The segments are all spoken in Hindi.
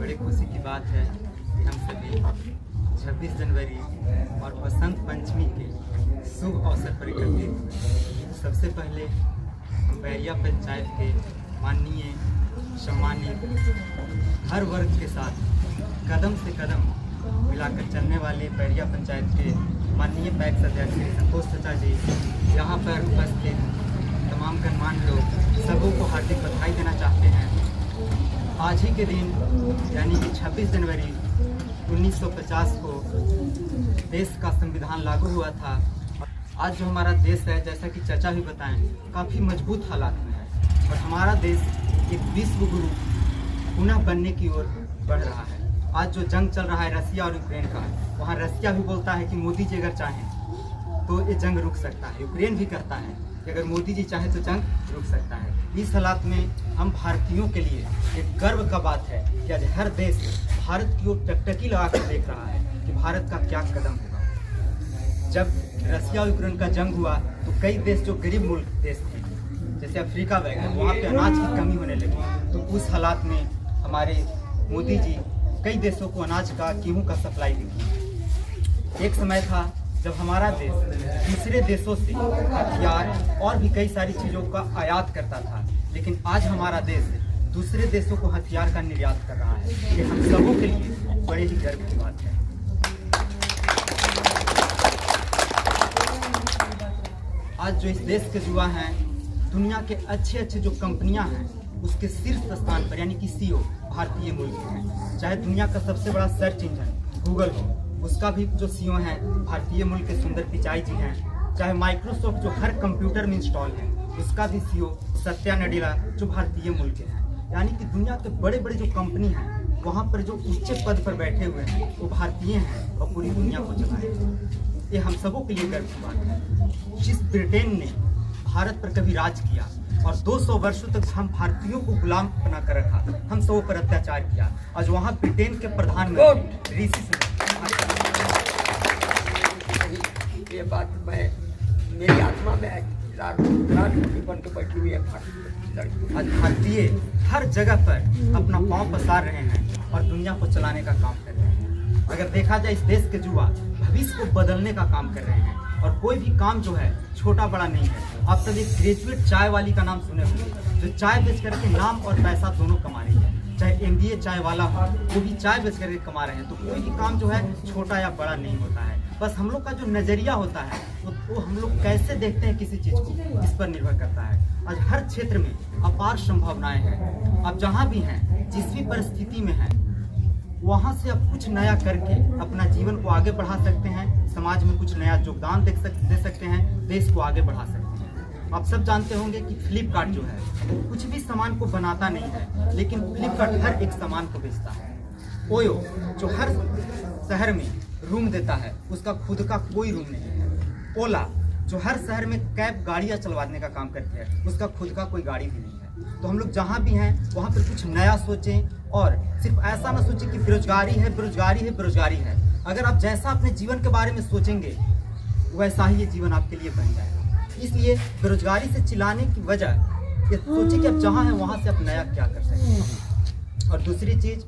बड़ी खुशी की बात है कि हम सभी 26 जनवरी और बसंत पंचमी के शुभ अवसर पर एकत्रित हुए। सबसे पहले हम बैरिया पंचायत के माननीय सम्मानित हर वर्ग के साथ कदम से कदम मिलाकर चलने वाले बैरिया पंचायत के माननीय पैक्स अध्यक्ष श्री संतोष चाचा जी, यहाँ पर उपस्थित तमाम गणमान्य लोग सबों को हार्दिक बधाई देना चाहते हैं। आज ही के दिन यानी कि 26 जनवरी 1950 को देश का संविधान लागू हुआ था। आज जो हमारा देश है, जैसा कि चाचा भी बताएं, काफ़ी मजबूत हालात में है और हमारा देश एक विश्व गुरु पुनः बनने की ओर बढ़ रहा है। आज जो जंग चल रहा है रसिया और यूक्रेन का, वहाँ रसिया भी बोलता है कि मोदी जी अगर चाहें तो ये जंग रुक सकता है। यूक्रेन भी कहता है कि अगर मोदी जी चाहे तो जंग रुक सकता है। इस हालात में हम भारतीयों के लिए एक गर्व का बात है कि आज हर देश भारत की ओर टकटकी लगा कर देख रहा है कि भारत का क्या कदम होगा। जब रसिया और यूक्रेन का जंग हुआ तो कई देश जो गरीब मुल्क देश थे, जैसे अफ्रीका वगैरह, वहाँ पे अनाज की कमी होने लगी। तो उस हालात में हमारे मोदी जी कई देशों को अनाज का, गेहूँ का सप्लाई दी। एक समय था जब हमारा देश दूसरे देशों से हथियार और भी कई सारी चीज़ों का आयात करता था, लेकिन आज हमारा देश दूसरे देशों को हथियार का निर्यात कर रहा है। ये हम सबों के लिए बड़े ही गर्व की बात है। आज जो इस देश के युवा हैं, दुनिया के अच्छे अच्छे जो कंपनियां हैं, उसके शीर्ष स्थान पर यानी कि सीईओ भारतीय मूल के हैं। चाहे दुनिया का सबसे बड़ा सर्च इंजन गूगल हो, उसका भी जो सीईओ हैं भारतीय मूल के सुंदर पिचाई जी हैं। चाहे माइक्रोसॉफ्ट जो हर कंप्यूटर में इंस्टॉल है, उसका भी सीईओ सत्या नडेला जो भारतीय मूल के हैं। यानी कि दुनिया के बड़े बड़े जो कंपनी हैं, वहाँ पर जो ऊंचे पद पर बैठे हुए हैं वो भारतीय हैं और पूरी दुनिया को चलाए। ये हम सबों के लिए गर्व की बात है। जिस ब्रिटेन ने भारत पर कभी राज किया और 200 वर्षों तक हम भारतीयों को गुलाम बना कर रखा, हम सबों पर अत्याचार किया, आज वहाँ ब्रिटेन के प्रधानमंत्री ऋषि सुनक, ये बात मैं मेरी आत्मा में राष्ट्रपति बन के बैठी हुई है। आज भारतीय हर जगह पर अपना पांव पसार रहे हैं और दुनिया को चलाने का काम कर रहे हैं। अगर देखा जाए, इस देश के युवा भविष्य को बदलने का काम कर रहे हैं और कोई भी काम जो है छोटा बड़ा नहीं है। आप सभी ग्रेजुएट चाय वाली का नाम सुने होंगे, जो चाय बेच करके नाम और पैसा दोनों कमा रही है। चाहे MBA चाय वाला हो, वो भी चाय बेच करके कमा रहे हैं। तो कोई भी काम जो है छोटा या बड़ा नहीं होता है। बस हम लोग का जो नजरिया होता है वो हम लोग कैसे देखते हैं किसी चीज़ को, इस पर निर्भर करता है। आज हर क्षेत्र में अपार संभावनाएं हैं। आप जहाँ भी हैं, जिस भी परिस्थिति में हैं, वहाँ से आप कुछ नया करके अपना जीवन को आगे बढ़ा सकते हैं, समाज में कुछ नया योगदान दे सकते हैं, देश को आगे बढ़ा सकते हैं। आप सब जानते होंगे कि फ्लिपकार्ट जो है वो कुछ भी सामान को बनाता नहीं है, लेकिन फ्लिपकार्ट हर एक सामान को बेचता है। ओयो जो हर शहर में रूम देता है, उसका खुद का कोई रूम नहीं है। ओला जो हर शहर में कैब गाड़ियाँ चलवाने का काम करती है, उसका खुद का कोई गाड़ी भी नहीं है। तो हम लोग जहाँ भी हैं वहाँ पर कुछ नया सोचें और सिर्फ ऐसा ना सोचें कि बेरोजगारी है बेरोजगारी है बेरोजगारी है। अगर आप जैसा अपने जीवन के बारे में सोचेंगे, वैसा ही ये जीवन आपके लिए बन जाएगा। इसलिए बेरोजगारी से चिल्लाने की वजह ये सोचें कि आप जहाँ हैं वहाँ से आप नया क्या कर सकते हैं। और दूसरी चीज़,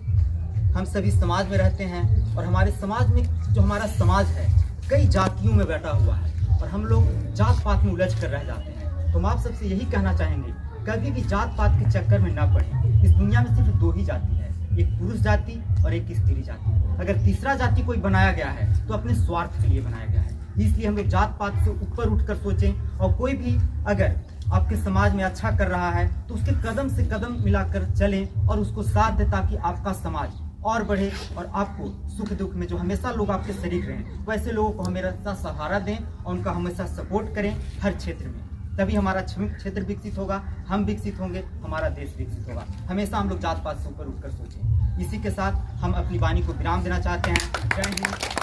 हम सभी समाज में रहते हैं और हमारे समाज में जो हमारा समाज है कई जातियों में बैठा हुआ है और हम लोग जात पात में उलझ कर रह जाते हैं। तो हम आप सबसे यही कहना चाहेंगे, कभी भी जात पात के चक्कर में ना पड़े। इस दुनिया में सिर्फ दो ही जाति है, एक पुरुष जाति और एक स्त्री जाति। अगर तीसरा जाति कोई बनाया गया है तो अपने स्वार्थ के लिए बनाया गया है। इसलिए हम लोग जात पात से ऊपर उठकर सोचें और कोई भी अगर आपके समाज में अच्छा कर रहा है तो उसके कदम से कदम मिलाकर चलें और उसको साथ दें, ताकि आपका समाज और बढ़े और आपको सुख दुख में जो हमेशा लोग आपके शरीक रहें, वैसे लोगों को हमेशा सहारा दें और उनका हमेशा सपोर्ट करें हर क्षेत्र में। तभी हमारा क्षेत्र विकसित होगा, हम विकसित होंगे, हमारा देश विकसित होगा। हमेशा हम लोग जात पात से ऊपर उठकर सोचें। इसी के साथ हम अपनी वाणी को विराम देना चाहते हैं। जय हिंद।